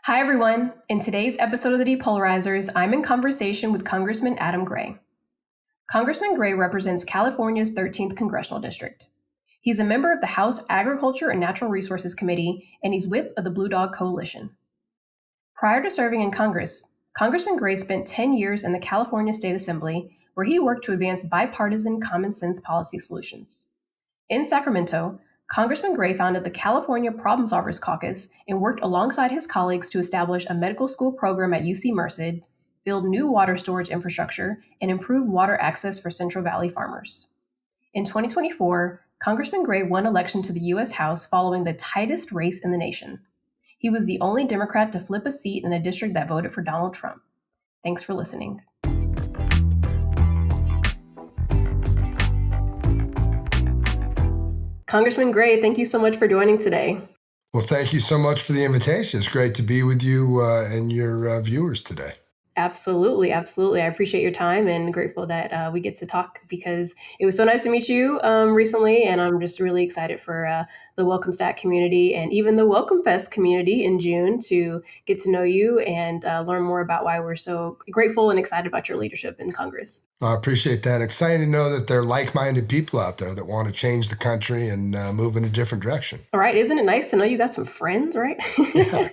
Hi, everyone. In today's episode of the Depolarizers, I'm in conversation with Congressman Adam Gray. Congressman Gray represents California's 13th Congressional District. He's a member of the House Agriculture and Natural Resources Committee, and he's whip of the Blue Dog Coalition. Prior to serving in Congress, Congressman Gray spent 10 years in the California State Assembly, where he worked to advance bipartisan common sense policy solutions. In Sacramento, Congressman Gray founded the California Problem Solvers Caucus and worked alongside his colleagues to establish a medical school program at UC Merced, build new water storage infrastructure, and improve water access for Central Valley farmers. In 2024, Congressman Gray won election to the U.S. House following the tightest race in the nation. He was the only Democrat to flip a seat in a district that voted for Donald Trump. Thanks for listening. Congressman Gray, thank you so much for joining today. Well, thank you so much for the invitation. It's great to be with you and your viewers today. Absolutely. I appreciate your time and grateful that we get to talk because it was so nice to meet you recently. And I'm just really excited for the Welcome Stat community and even the Welcome Fest community in June to get to know you and learn more about why we're so grateful and excited about your leadership in Congress. I appreciate that. Excited to know that there are like-minded people out there that want to change the country and move in a different direction. All right. Isn't it nice to know you got some friends, right? Yeah.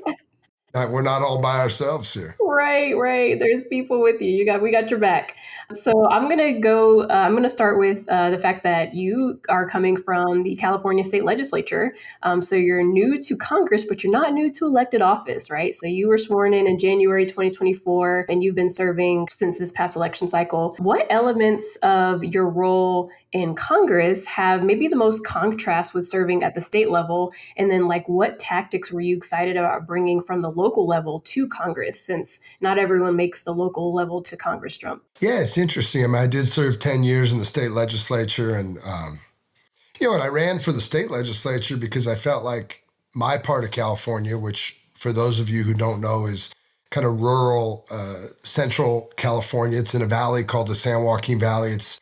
We're not all by ourselves here. Right. There's people with you. We got your back. So I'm gonna start with the fact that you are coming from the California State Legislature. So you're new to Congress, but you're not new to elected office, right? So you were sworn in January 2024, and you've been serving since this past election cycle. What elements of your role in Congress have maybe the most contrast with serving at the state level? And then what tactics were you excited about bringing from the local level to Congress, since not everyone makes the local level to Congress jump? Yeah, it's interesting. I mean, I did serve 10 years in the state legislature and I ran for the state legislature because I felt like my part of California, which for those of you who don't know is kind of rural central California. It's in a valley called the San Joaquin Valley. It's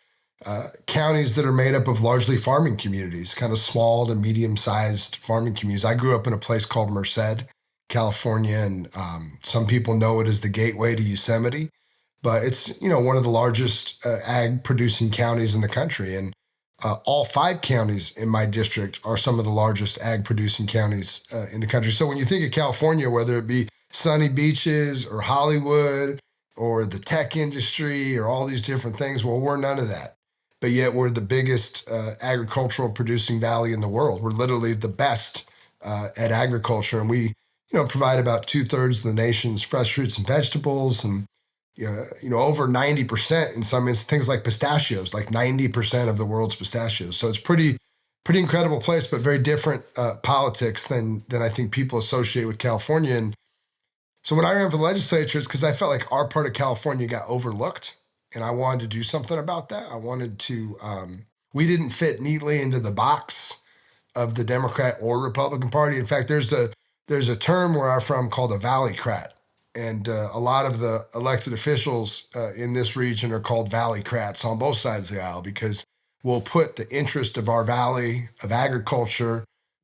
counties that are made up of largely farming communities, kind of small to medium-sized farming communities. I grew up in a place called Merced, California, and some people know it as the gateway to Yosemite, but it's one of the largest ag-producing counties in the country, and all 5 counties in my district are some of the largest ag-producing counties in the country. So when you think of California, whether it be sunny beaches or Hollywood or the tech industry or all these different things, well, we're none of that. But yet we're the biggest agricultural producing valley in the world. We're literally the best at agriculture. And we, provide about 2/3 of the nation's fresh fruits and vegetables. And, over 90% in some instances, things like pistachios, like 90% of the world's pistachios. So it's pretty incredible place, but very different politics than I think people associate with California. And so when I ran for the legislature, it's because I felt like our part of California got overlooked. And I wanted to do something about that. I wanted to, we didn't fit neatly into the box of the Democrat or Republican Party. In fact, there's a term where I'm from called a valleycrat. And a lot of the elected officials in this region are called valleycrats on both sides of the aisle because we'll put the interest of our valley, of agriculture,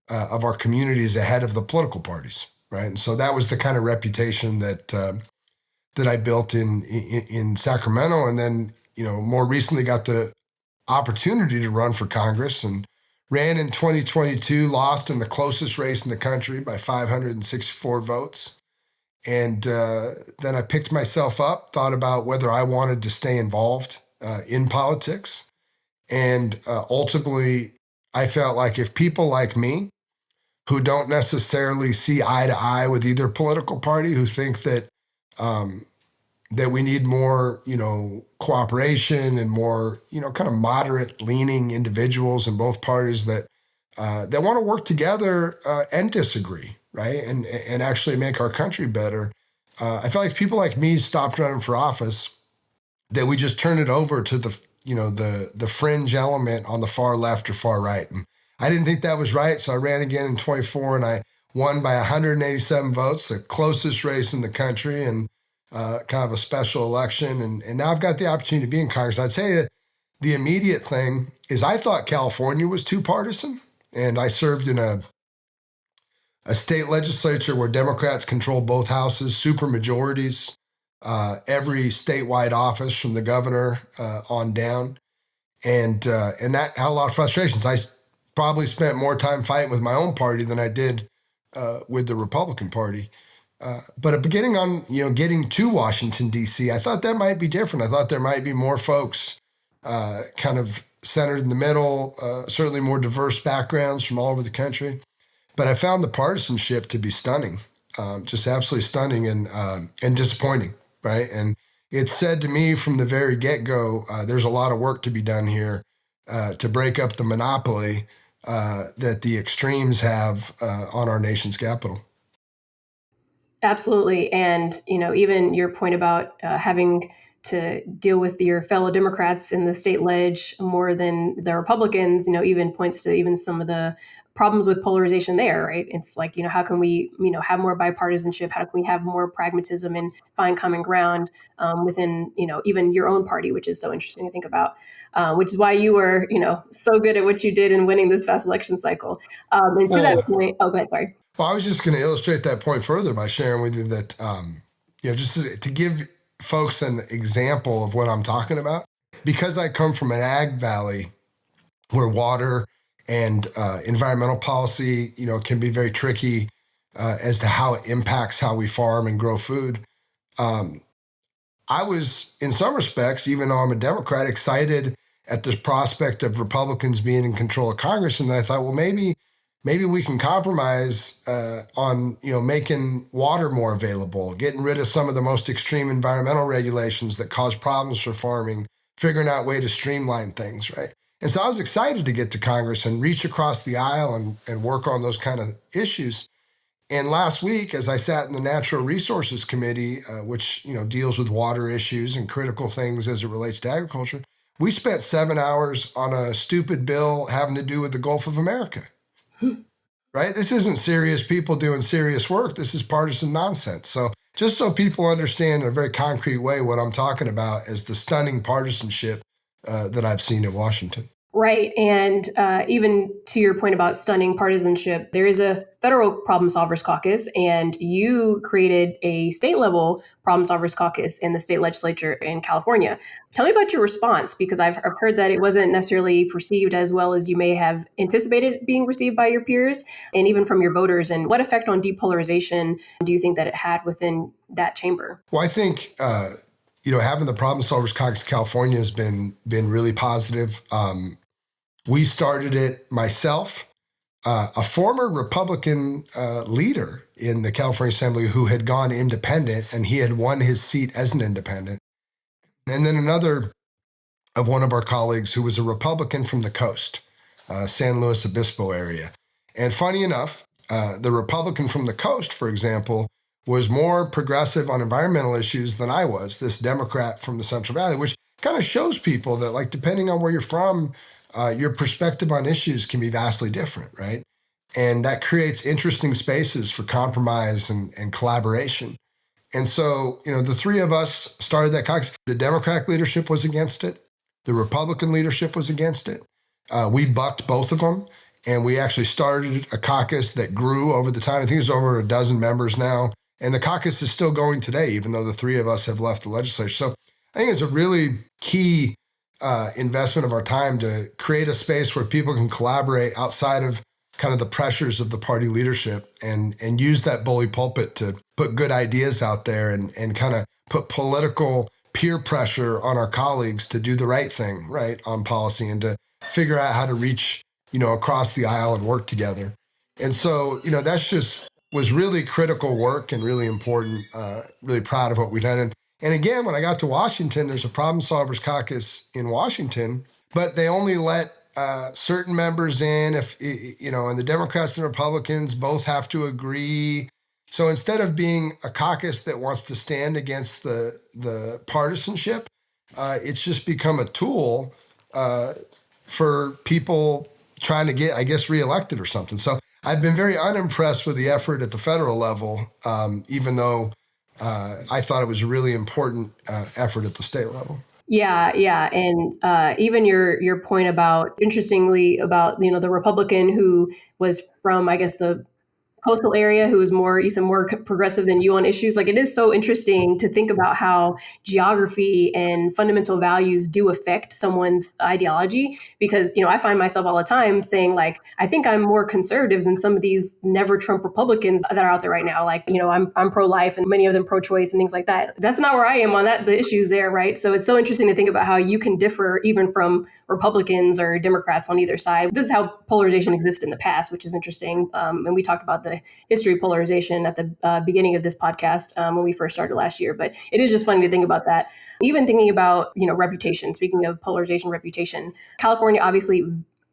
of our communities ahead of the political parties, right? And so that was the kind of reputation that I built in Sacramento, and then more recently got the opportunity to run for Congress and ran in 2022, lost in the closest race in the country by 564 votes, and then I picked myself up, thought about whether I wanted to stay involved in politics, and ultimately I felt like if people like me who don't necessarily see eye to eye with either political party, who think that that we need more, cooperation and more, kind of moderate leaning individuals in both parties that want to work together and disagree, right? And actually make our country better. I feel like if people like me stopped running for office, that we just turn it over to the fringe element on the far left or far right. And I didn't think that was right. So I ran again in 24 and I won by 187 votes, the closest race in the country, and kind of a special election. And now I've got the opportunity to be in Congress. I'd say that the immediate thing is I thought California was too partisan. And I served in a a state legislature where Democrats control both houses, super majorities, every statewide office from the governor on down, and that had a lot of frustrations. I probably spent more time fighting with my own party than I did with the Republican Party. But at beginning on getting to Washington D.C., I thought that might be different. I thought there might be more folks kind of centered in the middle, certainly more diverse backgrounds from all over the country. But I found the partisanship to be stunning, just absolutely stunning and disappointing, right? And it said to me from the very get-go, there's a lot of work to be done here to break up the monopoly that the extremes have on our nation's capital. Absolutely. And, even your point about having to deal with your fellow Democrats in the state ledge more than the Republicans, even points to even some of the problems with polarization there, right? It's like, how can we, have more bipartisanship? How can we have more pragmatism and find common ground within, even your own party, which is so interesting to think about, which is why you were, so good at what you did in winning this past election cycle. And to that Well, point, oh, go ahead, sorry. Well, I was just going to illustrate that point further by sharing with you that, just to give folks an example of what I'm talking about. Because I come from an ag valley where water and environmental policy, can be very tricky as to how it impacts how we farm and grow food. Um, I was, in some respects, even though I'm a Democrat, excited at the prospect of Republicans being in control of Congress, and I thought, well, maybe we can compromise on making water more available, getting rid of some of the most extreme environmental regulations that cause problems for farming, figuring out a way to streamline things, right? And so I was excited to get to Congress and reach across the aisle and work on those kind of issues. And last week, as I sat in the Natural Resources Committee, which deals with water issues and critical things as it relates to agriculture, we spent 7 hours on a stupid bill having to do with the Gulf of America. Right? This isn't serious people doing serious work. This is partisan nonsense. So just so people understand in a very concrete way what I'm talking about is the stunning partisanship that I've seen in Washington. Right. And even to your point about stunning partisanship, there is a federal problem solvers caucus, and you created a state level problem solvers caucus in the state legislature in California. Tell me about your response, because I've heard that it wasn't necessarily perceived as well as you may have anticipated it being received by your peers and even from your voters. And what effect on depolarization do you think that it had within that chamber? Well, I think having the problem solvers caucus in California has been really positive. We started it myself, a former Republican leader in the California Assembly who had gone independent, and he had won his seat as an independent. And then another of one of our colleagues who was a Republican from the coast, San Luis Obispo area. And funny enough, the Republican from the coast, for example, was more progressive on environmental issues than I was, this Democrat from the Central Valley, which kind of shows people that, like, depending on where you're from, your perspective on issues can be vastly different, right? And that creates interesting spaces for compromise and collaboration. And so, the three of us started that caucus. The Democratic leadership was against it. The Republican leadership was against it. We bucked both of them, and we actually started a caucus that grew over the time. I think there's over a dozen members now. And the caucus is still going today, even though the three of us have left the legislature. So I think it's a really key investment of our time to create a space where people can collaborate outside of kind of the pressures of the party leadership and use that bully pulpit to put good ideas out there and kind of put political peer pressure on our colleagues to do the right thing, right, on policy and to figure out how to reach, across the aisle and work together. And so, that's just was really critical work and really important, really proud of what we've done. And again, when I got to Washington, there's a problem solvers caucus in Washington, but they only let certain members in if, and the Democrats and Republicans both have to agree. So instead of being a caucus that wants to stand against the partisanship, it's just become a tool for people trying to get, I guess, reelected or something. So I've been very unimpressed with the effort at the federal level, even though I thought it was a really important effort at the state level. Yeah, yeah, and even your point about, interestingly, about the Republican who was from, I guess, the coastal area who is more, you said, more progressive than you on issues. Like, it is so interesting to think about how geography and fundamental values do affect someone's ideology. Because, I find myself all the time saying, like, I think I'm more conservative than some of these never Trump Republicans that are out there right now. Like, I'm pro-life and many of them pro-choice and things like that. That's not where I am on the issues there, right? So it's so interesting to think about how you can differ even from Republicans or Democrats on either side. This is how polarization existed in the past, which is interesting. And we talked about the history of polarization at the beginning of this podcast when we first started last year. But it is just funny to think about that. Even thinking about, reputation, speaking of polarization, reputation, California, obviously,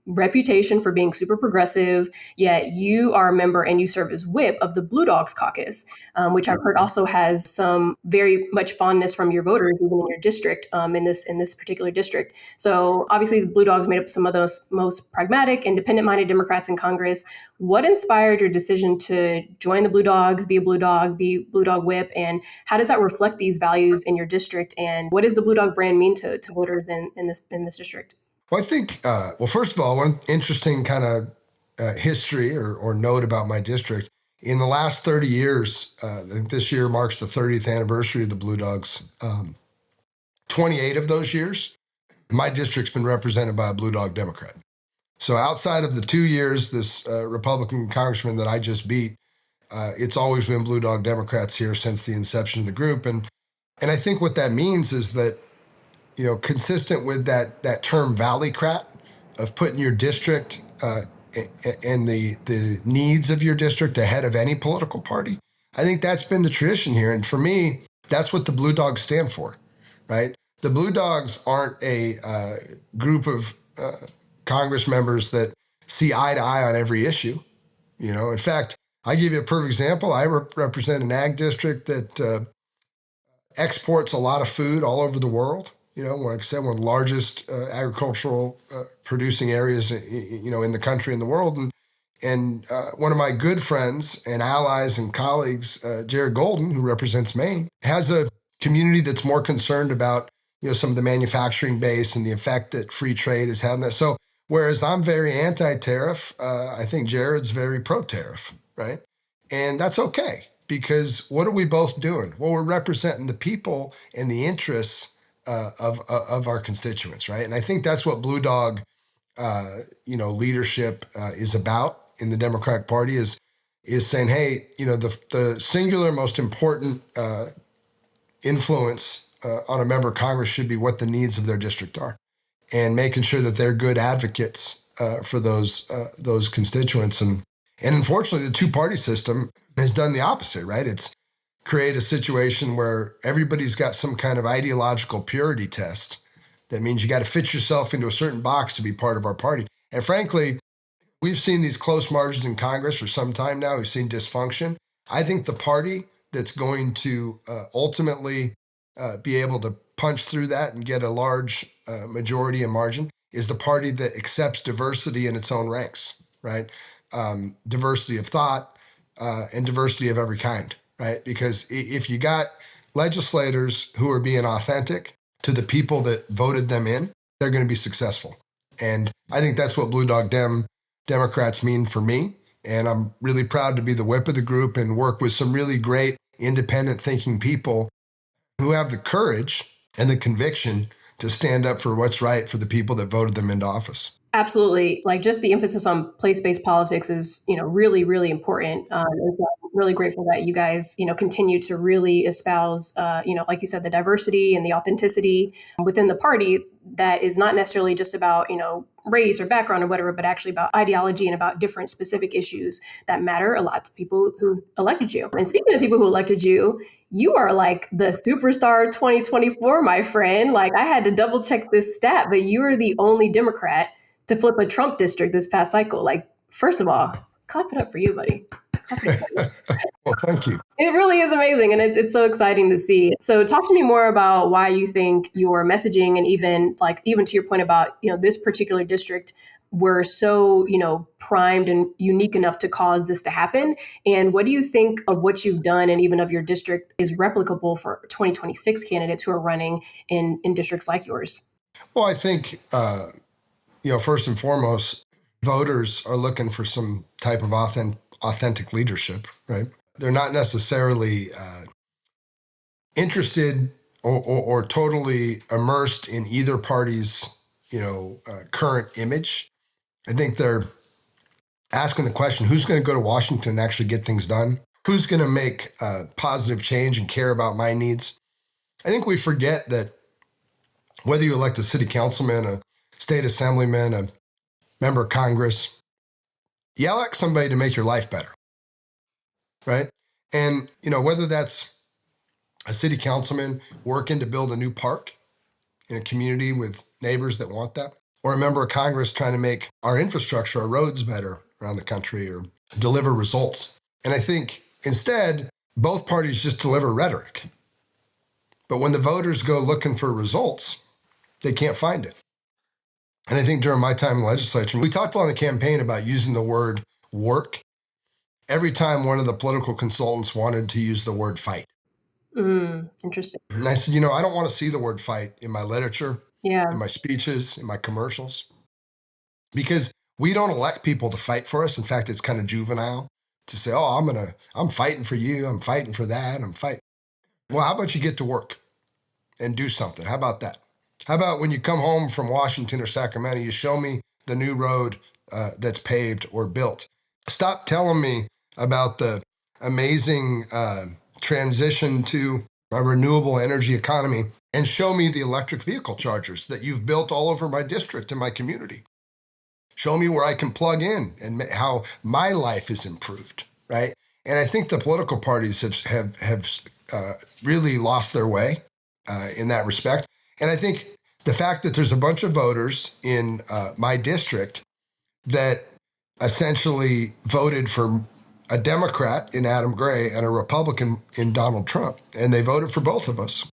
reputation for being super progressive, yet you are a member and you serve as whip of the Blue Dogs Caucus, which I've heard also has some very much fondness from your voters, even in your district, in this particular district. So obviously, the Blue Dogs made up some of those most pragmatic, independent-minded Democrats in Congress. What inspired your decision to join the Blue Dogs, be a Blue Dog, be Blue Dog whip, and how does that reflect these values in your district? And what does the Blue Dog brand mean to voters in this district? Well, I think, well, first of all, one interesting kind of history or note about my district. In the last 30 years, I think this year marks the 30th anniversary of the Blue Dogs. 28 of those years, my district's been represented by a Blue Dog Democrat. So outside of the 2 years, this Republican congressman that I just beat, it's always been Blue Dog Democrats here since the inception of the group. And I think what that means is that, consistent with that term valleycrat of putting your district and the needs of your district ahead of any political party, I think that's been the tradition here. And for me, that's what the Blue Dogs stand for, right? The Blue Dogs aren't a group of Congress members that see eye to eye on every issue. In fact, I give you a perfect example. I represent an ag district that exports a lot of food all over the world. Like I said, one of the largest agricultural producing areas, in the country and the world. And one of my good friends and allies and colleagues, Jared Golden, who represents Maine, has a community that's more concerned about, some of the manufacturing base and the effect that free trade has had on that. So whereas I'm very anti-tariff, I think Jared's very pro-tariff, right? And that's okay, because what are we both doing? Well, we're representing the people and the interests of our constituents, right? And I think that's what Blue Dog, leadership is about in the Democratic Party is saying, hey, the singular most important influence on a member of Congress should be what the needs of their district are, and making sure that they're good advocates for those constituents. And unfortunately, the two-party system has done the opposite, right? It's create a situation where everybody's got some kind of ideological purity test. That means you got to fit yourself into a certain box to be part of our party. And frankly, we've seen these close margins in Congress for some time now. We've seen dysfunction. I think the party that's going to ultimately be able to punch through that and get a large majority and margin is the party that accepts diversity in its own ranks, right? Diversity of thought and diversity of every kind, right? Because if you got legislators who are being authentic to the people that voted them in, they're going to be successful. And I think that's what Blue Dog Democrats mean for me. And I'm really proud to be the whip of the group and work with some really great independent thinking people who have the courage and the conviction to stand up for what's right for the people that voted them into office. Absolutely. Like, just the emphasis on place-based politics is, really, really important. And so I'm really grateful that you guys, continue to really espouse, like you said, the diversity and the authenticity within the party that is not necessarily just about, race or background or whatever, but actually about ideology and about different specific issues that matter a lot to people who elected you. And speaking of people who elected you, you are like the superstar 2024, my friend. Like, I had to double check this stat, but you are the only Democrat to flip a Trump district this past cycle. Like, first of all, clap it up for you, buddy. Well, thank you. It really is amazing, and it's so exciting to see. So talk to me more about why you think your messaging, and even to your point about, this particular district, were so, primed and unique enough to cause this to happen. And what do you think of what you've done and even of your district is replicable for 2026 candidates who are running in districts like yours? Well, I think, first and foremost, voters are looking for some type of authentic leadership, right? They're not necessarily interested or totally immersed in either party's, current image. I think they're asking the question, who's going to go to Washington and actually get things done? Who's going to make positive change and care about my needs? I think we forget that whether you elect a city councilman, a state assemblyman, a member of Congress, you elect somebody to make your life better, right? And, whether that's a city councilman working to build a new park in a community with neighbors that want that, or a member of Congress trying to make our infrastructure, our roads better around the country or deliver results. And I think instead, both parties just deliver rhetoric. But when the voters go looking for results, they can't find it. And I think during my time in the legislature, we talked a lot in the campaign about using the word work every time one of the political consultants wanted to use the word fight. Interesting. And I said, I don't want to see the word fight in my literature, in my speeches, in my commercials, because we don't elect people to fight for us. In fact, it's kind of juvenile to say, oh, I'm fighting for you. I'm fighting for that. I'm fighting. Well, how about you get to work and do something? How about that? How about when you come home from Washington or Sacramento, you show me the new road that's paved or built? Stop telling me about the amazing transition to a renewable energy economy and show me the electric vehicle chargers that you've built all over my district and my community. Show me where I can plug in and how my life is improved, right? And I think the political parties have really lost their way in that respect. And I think the fact that there's a bunch of voters in my district that essentially voted for a Democrat in Adam Gray and a Republican in Donald Trump, and they voted for both of us.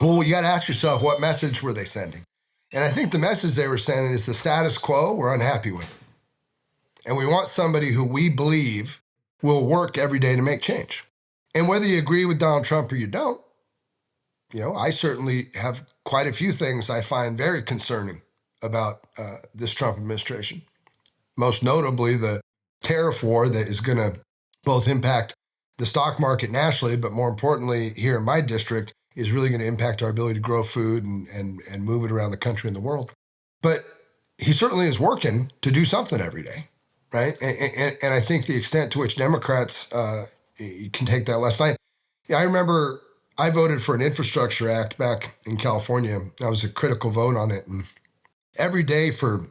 Well, you got to ask yourself, what message were they sending? And I think the message they were sending is the status quo, we're unhappy with it. And we want somebody who we believe will work every day to make change. And whether you agree with Donald Trump or you don't, I certainly have quite a few things I find very concerning about this Trump administration. Most notably, the tariff war that is going to both impact the stock market nationally, but more importantly, here in my district, is really going to impact our ability to grow food and move it around the country and the world. But he certainly is working to do something every day, right? And I think the extent to which Democrats can take that last night. I remember I voted for an infrastructure act back in California. I was a critical vote on it. And every day for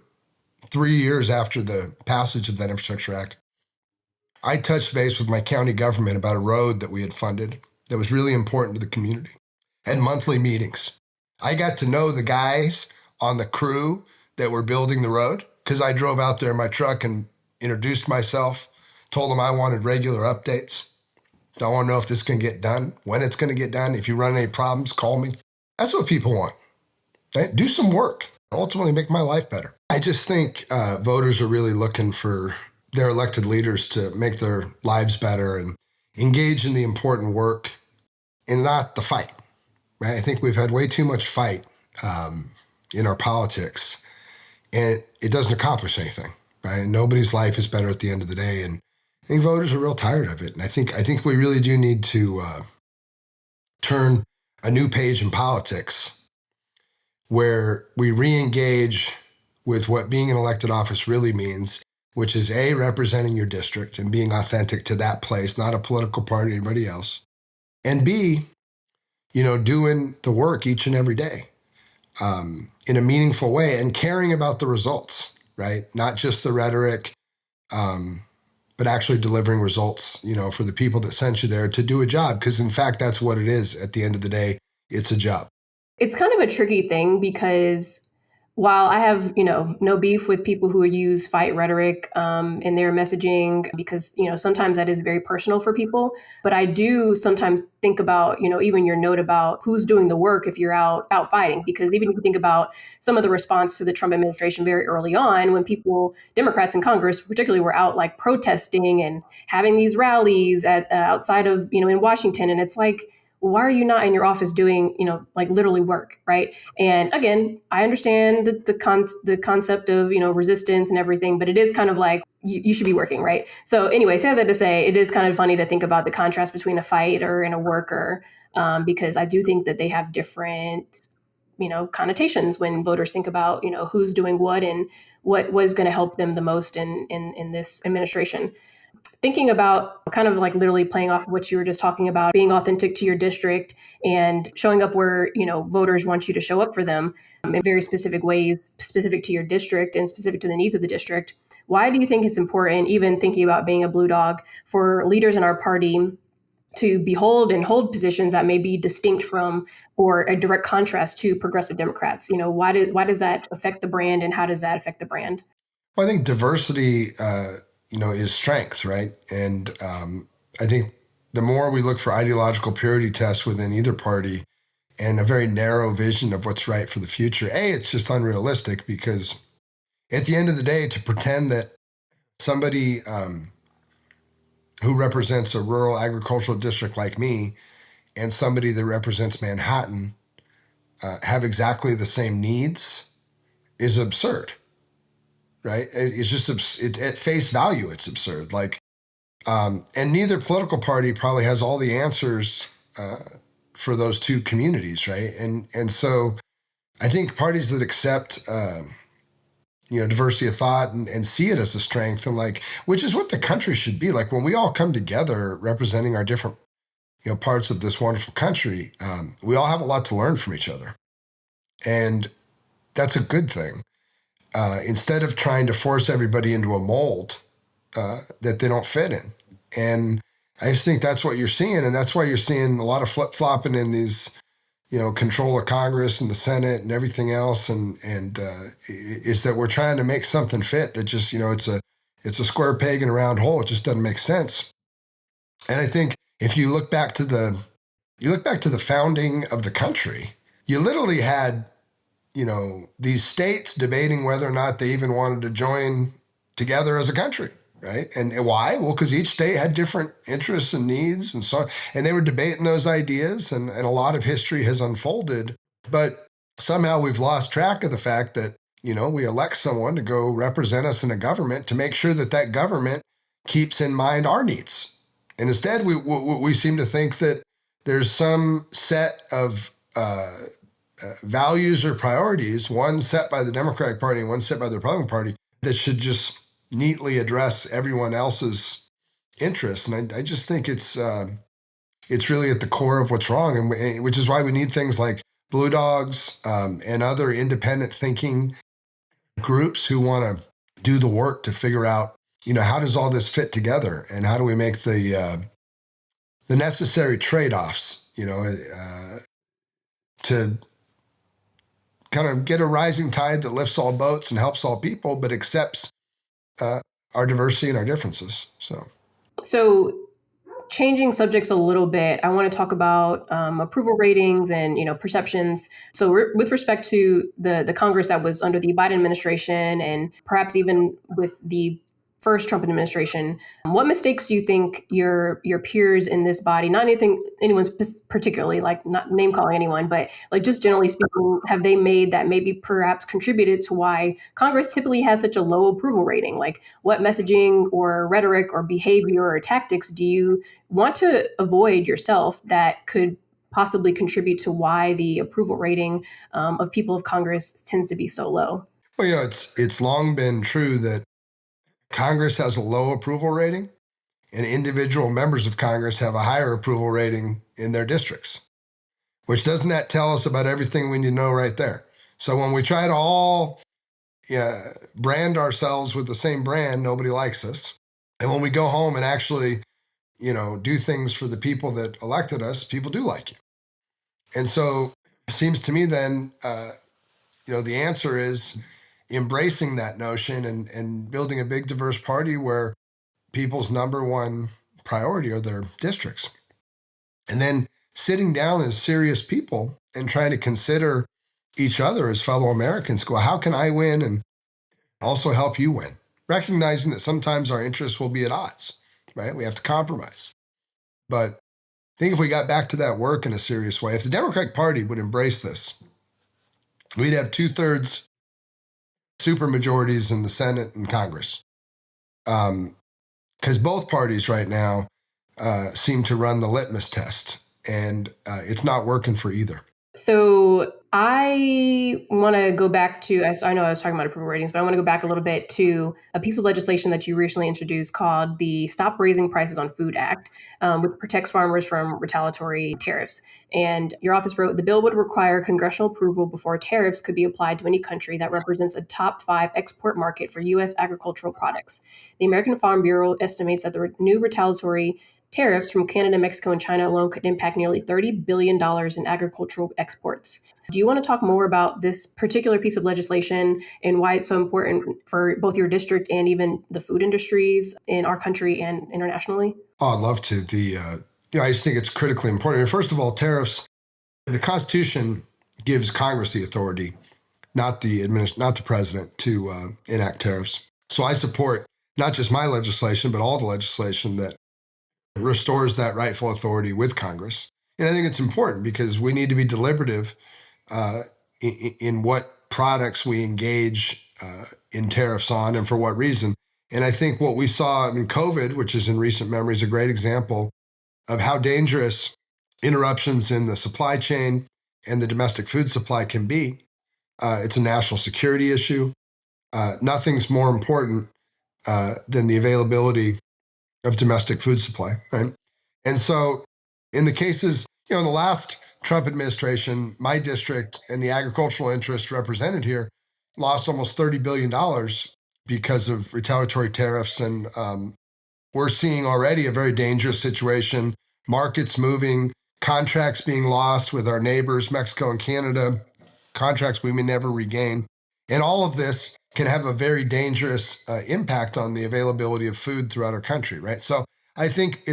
3 years after the passage of that infrastructure act, I touched base with my county government about a road that we had funded that was really important to the community. Had monthly meetings. I got to know the guys on the crew that were building the road because I drove out there in my truck and introduced myself, told them I wanted regular updates. I want to know if this can get done, when it's going to get done. If you run any problems, call me. That's what people want. Right? Do some work. Ultimately make my life better. I just think voters are really looking for their elected leaders to make their lives better and engage in the important work and not the fight. Right? I think we've had way too much fight in our politics, and it doesn't accomplish anything. Right? Nobody's life is better at the end of the day, and I think voters are real tired of it. And I think we really do need to turn a new page in politics where we re-engage with what being in elected office really means, which is A, representing your district and being authentic to that place, not a political party or anybody else, and B, doing the work each and every day in a meaningful way and caring about the results, right? Not just the rhetoric, but actually delivering results, for the people that sent you there to do a job. Because in fact, that's what it is at the end of the day. It's a job. It's kind of a tricky thing because while I have, no beef with people who use fight rhetoric in their messaging, because, sometimes that is very personal for people. But I do sometimes think about, even your note about who's doing the work if you're out fighting. Because even if you think about some of the response to the Trump administration very early on, when people, Democrats in Congress particularly, were out like protesting and having these rallies at outside of, in Washington. And it's like, why are you not in your office doing, like literally work, right? And again, I understand the concept of, resistance and everything, but it is kind of like, you should be working, right? So anyway, say that to say, it is kind of funny to think about the contrast between a fighter and a worker, because I do think that they have different, connotations when voters think about, who's doing what and what was going to help them the most in this administration. Thinking about kind of like literally playing off of what you were just talking about, being authentic to your district and showing up where, voters want you to show up for them, in very specific ways, specific to your district and specific to the needs of the district. Why do you think it's important, even thinking about being a blue dog, for leaders in our party to behold and hold positions that may be distinct from or a direct contrast to progressive Democrats? Why does that affect the brand, and how does that affect the brand? Well, I think diversity, is strength, right? And I think the more we look for ideological purity tests within either party and a very narrow vision of what's right for the future, it's just unrealistic because at the end of the day, to pretend that somebody who represents a rural agricultural district like me and somebody that represents Manhattan have exactly the same needs is absurd, right? It's just at face value, it's absurd. And neither political party probably has all the answers for those two communities, right? And so I think parties that accept diversity of thought and see it as a strength and which is what the country should be like when we all come together representing our different parts of this wonderful country. We all have a lot to learn from each other, and that's a good thing. Instead of trying to force everybody into a mold that they don't fit in. And I just think that's what you're seeing. And that's why you're seeing a lot of flip flopping in these, control of Congress and the Senate and everything else. And is that we're trying to make something fit that just, it's a square peg in a round hole. It just doesn't make sense. And I think if you look back to the founding of the country, you literally had, these states debating whether or not they even wanted to join together as a country, right? And why? Well, because each state had different interests and needs and so on. And they were debating those ideas, and a lot of history has unfolded. But somehow we've lost track of the fact that, we elect someone to go represent us in a government to make sure that that government keeps in mind our needs. And instead, we seem to think that there's some set of values or priorities, one set by the Democratic Party and one set by the Republican Party, that should just neatly address everyone else's interests. And I just think it's really at the core of what's wrong, and which is why we need things like Blue Dogs and other independent thinking groups who want to do the work to figure out, how does all this fit together, and how do we make the necessary trade-offs, to kind of get a rising tide that lifts all boats and helps all people, but accepts our diversity and our differences. So changing subjects a little bit, I want to talk about approval ratings and perceptions. So with respect to the Congress that was under the Biden administration, and perhaps even with the first Trump administration, what mistakes do you think your peers in this body, not anyone's particularly, like not name calling anyone, but like just generally speaking, have they made that maybe perhaps contributed to why Congress typically has such a low approval rating? Like what messaging or rhetoric or behavior or tactics do you want to avoid yourself that could possibly contribute to why the approval rating of people of Congress tends to be so low? Well, it's long been true that Congress has a low approval rating, and individual members of Congress have a higher approval rating in their districts. Which doesn't that tell us about everything we need to know right there? So when we try to all brand ourselves with the same brand, nobody likes us. And when we go home and actually, do things for the people that elected us, people do like you. And so it seems to me then, the answer is embracing that notion and building a big, diverse party where people's number one priority are their districts. And then sitting down as serious people and trying to consider each other as fellow Americans, go, how can I win and also help you win? Recognizing that sometimes our interests will be at odds, right? We have to compromise. But I think if we got back to that work in a serious way, if the Democratic Party would embrace this, we'd have 2/3 supermajorities in the Senate and Congress. Because both parties right now seem to run the litmus test, and it's not working for either. So I want to go back to, I know I was talking about approval ratings, but I want to go back a little bit to a piece of legislation that you recently introduced called the Stop Raising Prices on Food Act, which protects farmers from retaliatory tariffs. And your office wrote the bill would require congressional approval before tariffs could be applied to any country that represents a top 5 export market for U.S. agricultural products. The American Farm Bureau estimates that the new retaliatory tariffs from Canada, Mexico, and China alone could impact nearly $30 billion in agricultural exports. Do you want to talk more about this particular piece of legislation and why it's so important for both your district and even the food industries in our country and internationally? Oh, I'd love to. I just think it's critically important. First of all, tariffs. The Constitution gives Congress the authority, not the president, to enact tariffs. So I support not just my legislation, but all the legislation that restores that rightful authority with Congress. And I think it's important because we need to be deliberative in what products we engage in tariffs on and for what reason. And I think what we saw, COVID, which is in recent memory, is a great example of how dangerous interruptions in the supply chain and the domestic food supply can be. It's a national security issue. Nothing's more important than the availability of domestic food supply, right? And so in the cases, in the last Trump administration, my district and the agricultural interest represented here lost almost $30 billion because of retaliatory tariffs. And we're seeing already a very dangerous situation, markets moving, contracts being lost with our neighbors, Mexico and Canada, contracts we may never regain. And all of this can have a very dangerous impact on the availability of food throughout our country, right? So I think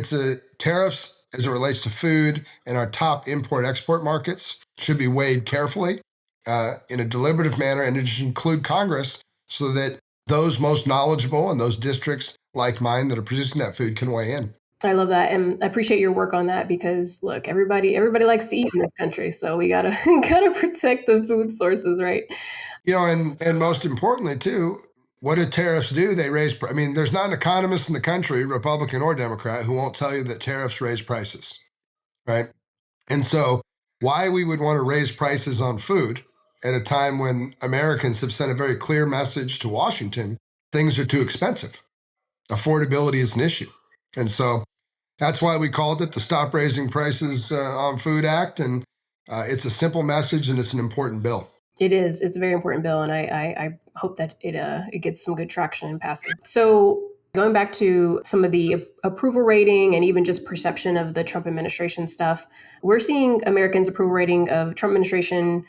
tariffs as it relates to food and our top import-export markets should be weighed carefully in a deliberative manner, and it should include Congress so that those most knowledgeable and those districts like mine that are producing that food can weigh in. I love that, and I appreciate your work on that because look, everybody likes to eat in this country, so we gotta gotta protect the food sources, right? And most importantly too, what do tariffs do? They raise. There's not an economist in the country, Republican or Democrat, who won't tell you that tariffs raise prices, right? And so, why we would want to raise prices on food at a time when Americans have sent a very clear message to Washington: things are too expensive. Affordability is an issue, and so that's why we called it the Stop Raising Prices on Food Act. And it's a simple message, and it's an important bill. It is. It's a very important bill, and I hope that it gets some good traction and passes. So going back to some of the approval rating and even just perception of the Trump administration stuff, we're seeing Americans' approval rating of Trump administration,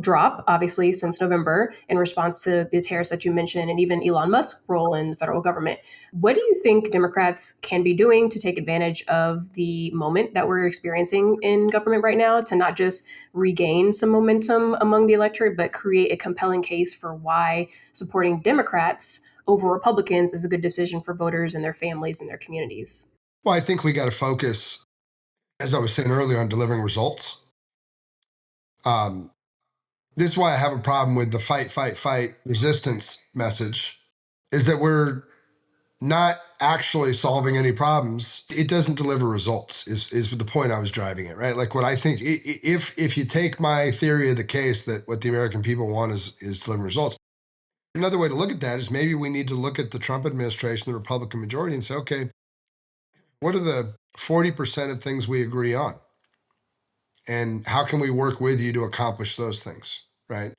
drop obviously since November in response to the tariffs that you mentioned, and even Elon Musk's role in the federal government. What do you think Democrats can be doing to take advantage of the moment that we're experiencing in government right now to not just regain some momentum among the electorate, but create a compelling case for why supporting Democrats over Republicans is a good decision for voters and their families and their communities? Well, I think we got to focus, as I was saying earlier, on delivering results. This is why I have a problem with the fight, fight, fight resistance message, is that we're not actually solving any problems. It doesn't deliver results is the point I was driving at, right? Like what I think, if you take my theory of the case that what the American people want is delivering results, another way to look at that is maybe we need to look at the Trump administration, the Republican majority, and say, okay, what are the 40% of things we agree on? And how can we work with you to accomplish those things, right?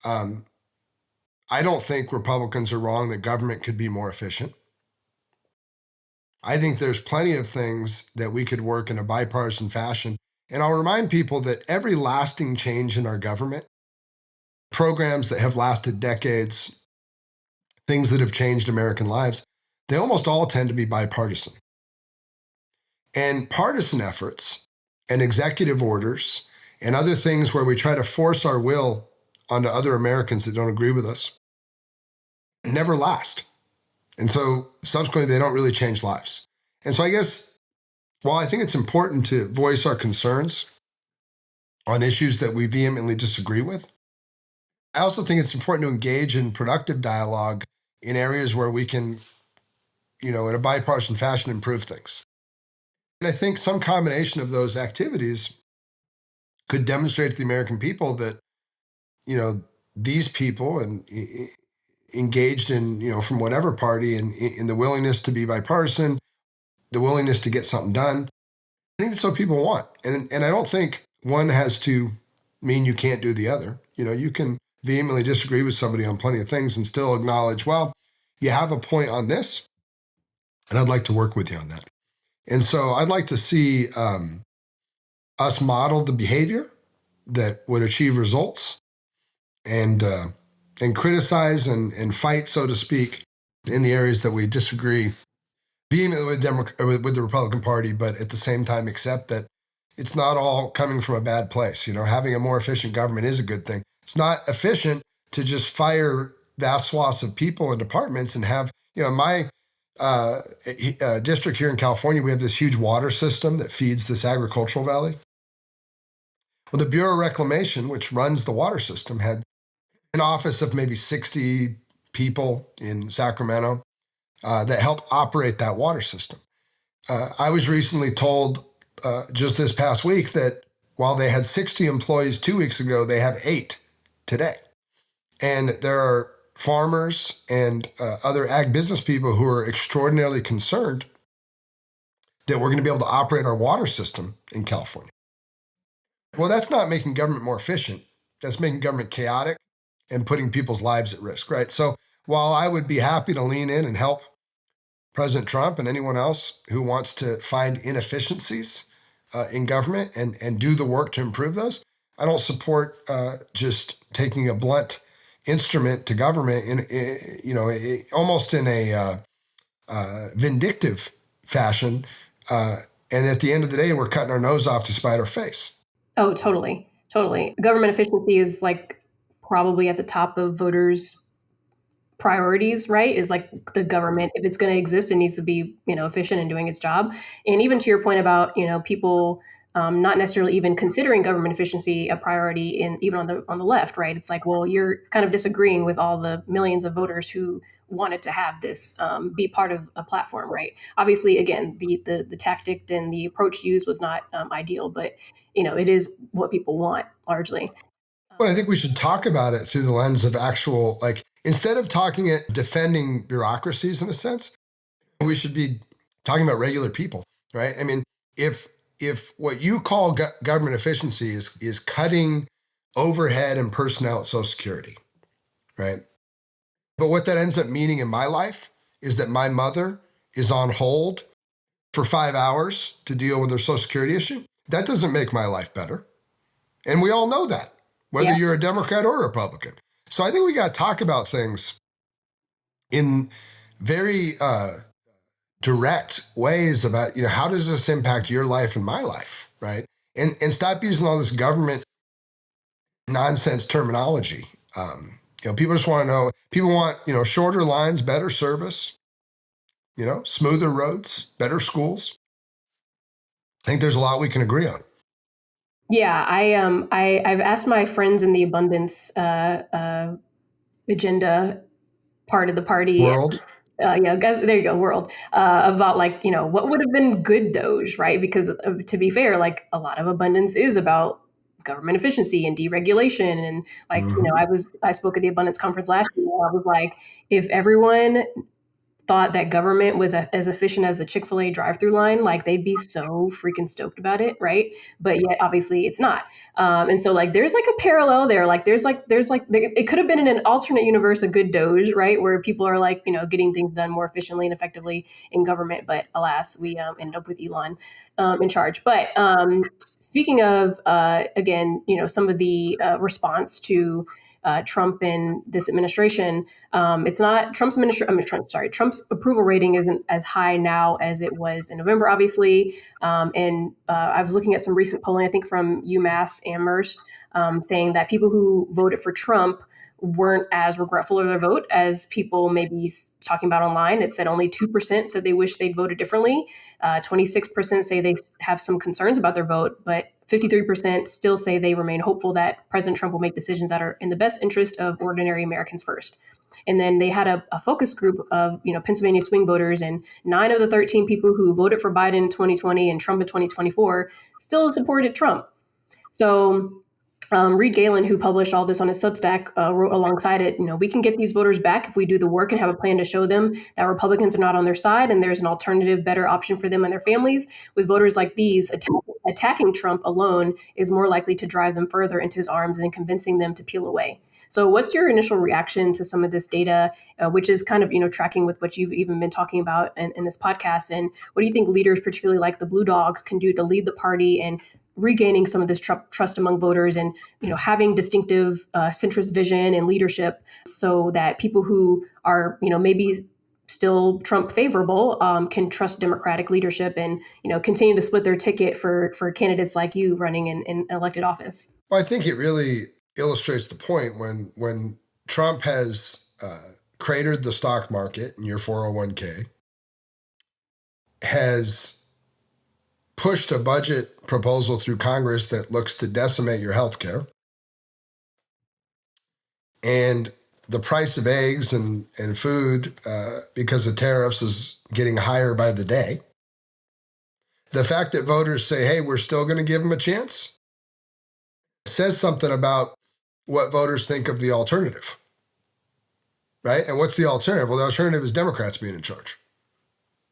I don't think Republicans are wrong that government could be more efficient. I think there's plenty of things that we could work in a bipartisan fashion. And I'll remind people that every lasting change in our government, programs that have lasted decades, things that have changed American lives, they almost all tend to be bipartisan. And partisan efforts and executive orders and other things where we try to force our will onto other Americans that don't agree with us never last. And so subsequently, they don't really change lives. And so I guess, while I think it's important to voice our concerns on issues that we vehemently disagree with, I also think it's important to engage in productive dialogue in areas where we can in a bipartisan fashion, improve things. And I think some combination of those activities could demonstrate to the American people that, these people and engaged in, from whatever party and in the willingness to be bipartisan, the willingness to get something done. I think that's what people want. And I don't think one has to mean you can't do the other. You can vehemently disagree with somebody on plenty of things and still acknowledge, well, you have a point on this, and I'd like to work with you on that. And so I'd like to see us model the behavior that would achieve results and criticize and fight, so to speak, in the areas that we disagree vehemently with the Republican Party, but at the same time accept that it's not all coming from a bad place. Having a more efficient government is a good thing. It's not efficient to just fire vast swaths of people and departments and have, my district here in California, we have this huge water system that feeds this agricultural valley. Well, the Bureau of Reclamation, which runs the water system, had an office of maybe 60 people in Sacramento that help operate that water system. I was recently told just this past week that while they had 60 employees 2 weeks ago, they have 8 today. And there are farmers and other ag business people who are extraordinarily concerned that we're going to be able to operate our water system in California. Well, that's not making government more efficient. That's making government chaotic and putting people's lives at risk, right? So while I would be happy to lean in and help President Trump and anyone else who wants to find inefficiencies in government and do the work to improve those, I don't support just taking a blunt instrument to government almost in a vindictive fashion. And at the end of the day, we're cutting our nose off to spite our face. Oh, totally. Totally. Government efficiency is like probably at the top of voters' priorities, right? Is like the government, if it's going to exist, it needs to be, efficient and doing its job. And even to your point about, people not necessarily even considering government efficiency a priority even on the left, right? It's like, well, you're kind of disagreeing with all the millions of voters who wanted to have this be part of a platform, right? Obviously, again, the tactic and the approach used was not ideal, but it is what people want largely. But I think we should talk about it through the lens of actual, instead of defending bureaucracies in a sense, we should be talking about regular people, right? I mean, if what you call government efficiency is cutting overhead and personnel at Social Security, right? But what that ends up meaning in my life is that my mother is on hold for 5 hours to deal with her Social Security issue. That doesn't make my life better. And we all know that, whether you're a Democrat or a Republican. So I think we got to talk about things in very direct ways about, how does this impact your life and my life, right? And stop using all this government nonsense terminology. People just want to know, people want, shorter lines, better service, smoother roads, better schools. I think there's a lot we can agree on. Yeah, I've asked my friends in the abundance agenda part of the party. World. Guys, there you go, world. About what would have been good Doge, right? Because to be fair, a lot of abundance is about government efficiency and deregulation, and I spoke at the abundance conference last year. I was like, if everyone thought that government was as efficient as the Chick-fil-A drive-through line, they'd be so freaking stoked about it, right? But yet, obviously, it's not. And so, there's a parallel there. It could have been in an alternate universe a good Doge, right, where people are getting things done more efficiently and effectively in government. But alas, we ended up with Elon in charge. But speaking of again, some of the response to Trump and this administration, it's not Trump's Trump's approval rating isn't as high now as it was in November, obviously. And I was looking at some recent polling, I think from UMass Amherst, saying that people who voted for Trump weren't as regretful of their vote as people maybe talking about online. It said only 2% said they wish they'd voted differently. 26% say they have some concerns about their vote, but 53% still say they remain hopeful that President Trump will make decisions that are in the best interest of ordinary Americans first. And then they had a focus group of Pennsylvania swing voters, and 9 of the 13 people who voted for Biden in 2020 and Trump in 2024 still supported Trump. So Reed Galen, who published all this on his Substack, wrote alongside it, we can get these voters back if we do the work and have a plan to show them that Republicans are not on their side and there's an alternative, better option for them and their families. With voters like these, attacking Trump alone is more likely to drive them further into his arms than convincing them to peel away. So what's your initial reaction to some of this data, which is kind of, tracking with what you've even been talking about in this podcast? And what do you think leaders, particularly like the Blue Dogs, can do to lead the party and regaining some of this trust among voters and, having distinctive centrist vision and leadership so that people who are, maybe still Trump favorable can trust Democratic leadership and, continue to split their ticket for candidates like you running in elected office? Well, I think it really illustrates the point when Trump has cratered the stock market in your 401k, has pushed a budget proposal through Congress that looks to decimate your health care, and the price of eggs and food because of tariffs is getting higher by the day. The fact that voters say, hey, we're still going to give them a chance, says something about what voters think of the alternative, right? And what's the alternative? Well, the alternative is Democrats being in charge,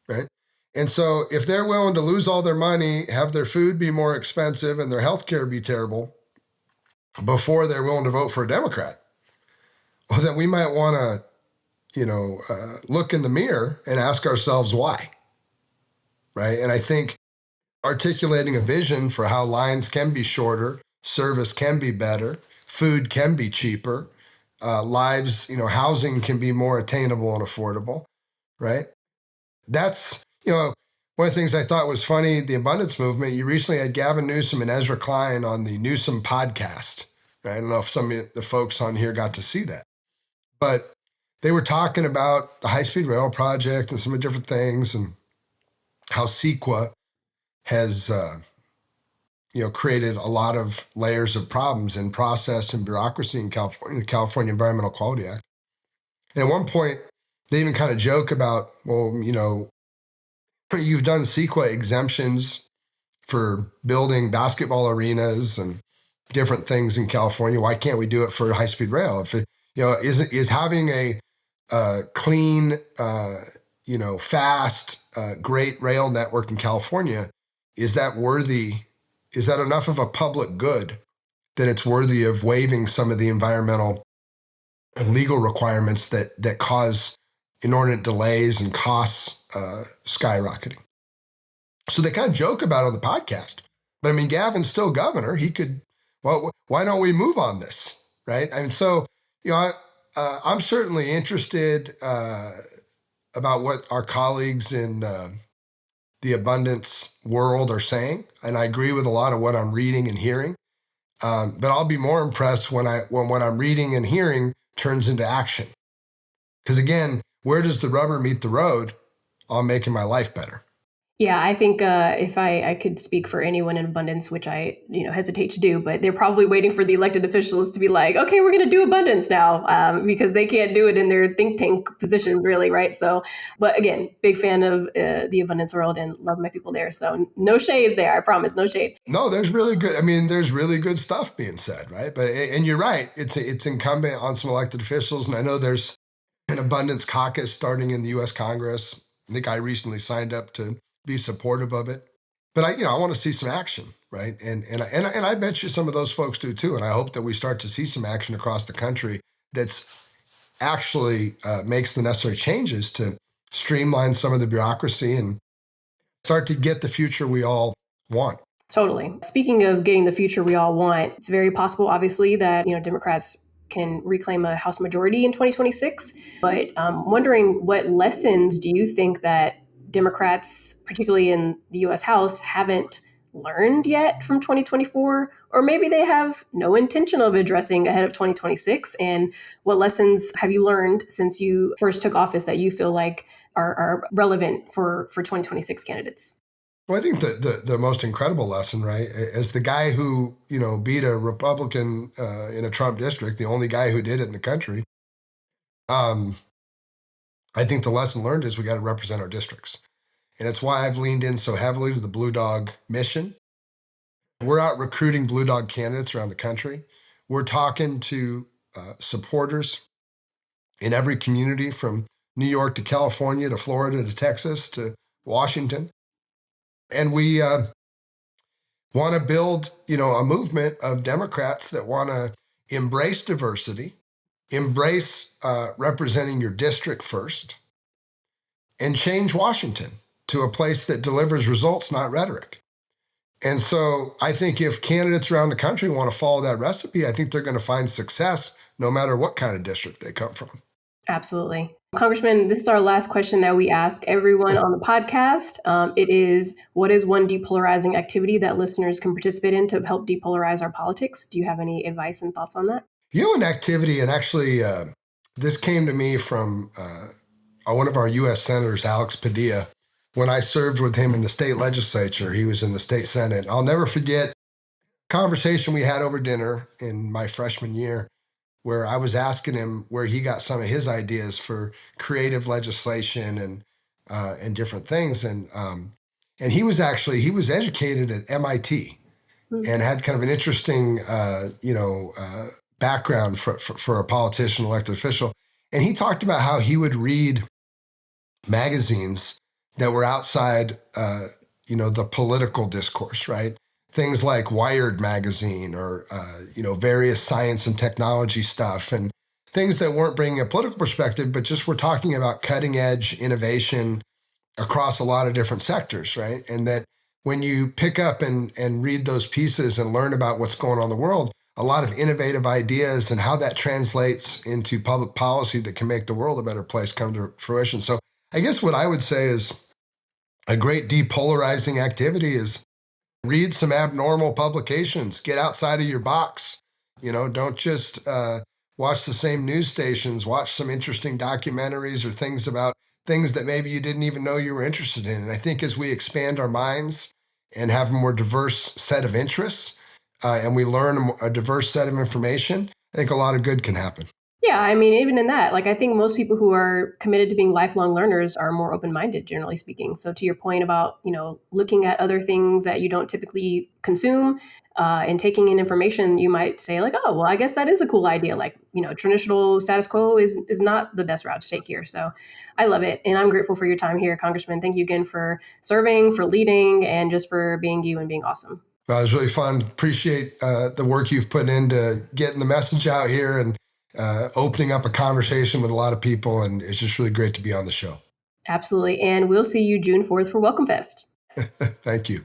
right? And so if they're willing to lose all their money, have their food be more expensive and their health care be terrible before they're willing to vote for a Democrat, well, then we might want to, look in the mirror and ask ourselves why, right? And I think articulating a vision for how lines can be shorter, service can be better, food can be cheaper, lives, housing can be more attainable and affordable, right? That's, one of the things I thought was funny, the abundance movement, you recently had Gavin Newsom and Ezra Klein on the Newsom podcast. I don't know if some of the folks on here got to see that, but they were talking about the high-speed rail project and some of the different things and how CEQA has, created a lot of layers of problems in process and bureaucracy in California, the California Environmental Quality Act. And at one point, they even kind of joke about, well, you've done CEQA exemptions for building basketball arenas and different things in California. Why can't we do it for high-speed rail? If it, is having a clean, fast, great rail network in California, is that worthy? Is that enough of a public good that it's worthy of waiving some of the environmental and legal requirements that cause inordinate delays and costs skyrocketing? So they kind of joke about it on the podcast. But I mean, Gavin's still governor. He could, well, why don't we move on this, right? And so, I'm certainly interested about what our colleagues in the abundance world are saying. And I agree with a lot of what I'm reading and hearing. But I'll be more impressed when what I'm reading and hearing turns into action. Because again, where does the rubber meet the road on making my life better? Yeah, I think if I could speak for anyone in abundance, which I hesitate to do, but they're probably waiting for the elected officials to be like, okay, we're going to do abundance now, because they can't do it in their think tank position, really, right? So, but again, big fan of the abundance world and love my people there. So no shade there, I promise, no shade. No, there's really good. I mean, there's really good stuff being said, right? But and you're right, it's incumbent on some elected officials, and I know there's an abundance caucus starting in the U.S. Congress. I think I recently signed up to be supportive of it, but I want to see some action, right? And I bet you some of those folks do too. And I hope that we start to see some action across the country that's actually makes the necessary changes to streamline some of the bureaucracy and start to get the future we all want. Totally. Speaking of getting the future we all want, it's very possible, obviously, that Democrats can reclaim a House majority in 2026. But wondering, what lessons do you think that Democrats, particularly in the U.S. House, haven't learned yet from 2024, or maybe they have no intention of addressing ahead of 2026? And what lessons have you learned since you first took office that you feel like are relevant for 2026 candidates? Well, I think the most incredible lesson, right, as the guy who, beat a Republican in a Trump district, the only guy who did it in the country, um, I think the lesson learned is we got to represent our districts. And it's why I've leaned in so heavily to the Blue Dog mission. We're out recruiting Blue Dog candidates around the country. We're talking to supporters in every community from New York to California to Florida to Texas to Washington. And we want to build, a movement of Democrats that want to embrace diversity, embrace representing your district first, and change Washington to a place that delivers results, not rhetoric. And so I think if candidates around the country want to follow that recipe, I think they're going to find success no matter what kind of district they come from. Absolutely. Congressman, this is our last question that we ask everyone on the podcast. It is, what is one depolarizing activity that listeners can participate in to help depolarize our politics? Do you have any advice and thoughts on that? An activity, and actually this came to me from one of our U.S. senators, Alex Padilla. When I served with him in the state legislature, he was in the state senate. I'll never forget a conversation we had over dinner in my freshman year, where I was asking him where he got some of his ideas for creative legislation and different things. And he was educated at MIT and had kind of an interesting background for a politician, elected official. And he talked about how he would read magazines that were outside, the political discourse, right? Things like Wired magazine or, various science and technology stuff and things that weren't bringing a political perspective, but just were talking about cutting edge innovation across a lot of different sectors, right? And that when you pick up and read those pieces and learn about what's going on in the world, a lot of innovative ideas and how that translates into public policy that can make the world a better place come to fruition. So I guess what I would say is a great depolarizing activity is read some abnormal publications, get outside of your box. Don't just watch the same news stations, watch some interesting documentaries or things about things that maybe you didn't even know you were interested in. And I think as we expand our minds and have a more diverse set of interests and we learn a diverse set of information, I think a lot of good can happen. Yeah, I mean, even in that, I think most people who are committed to being lifelong learners are more open-minded, generally speaking. So to your point about, looking at other things that you don't typically consume and taking in information, you might say oh, well, I guess that is a cool idea. Traditional status quo is not the best route to take here. So I love it. And I'm grateful for your time here, Congressman. Thank you again for serving, for leading, and just for being you and being awesome. Well, it was really fun. Appreciate the work you've put into getting the message out here and opening up a conversation with a lot of people. And it's just really great to be on the show. Absolutely. And we'll see you June 4th for Welcome Fest. Thank you.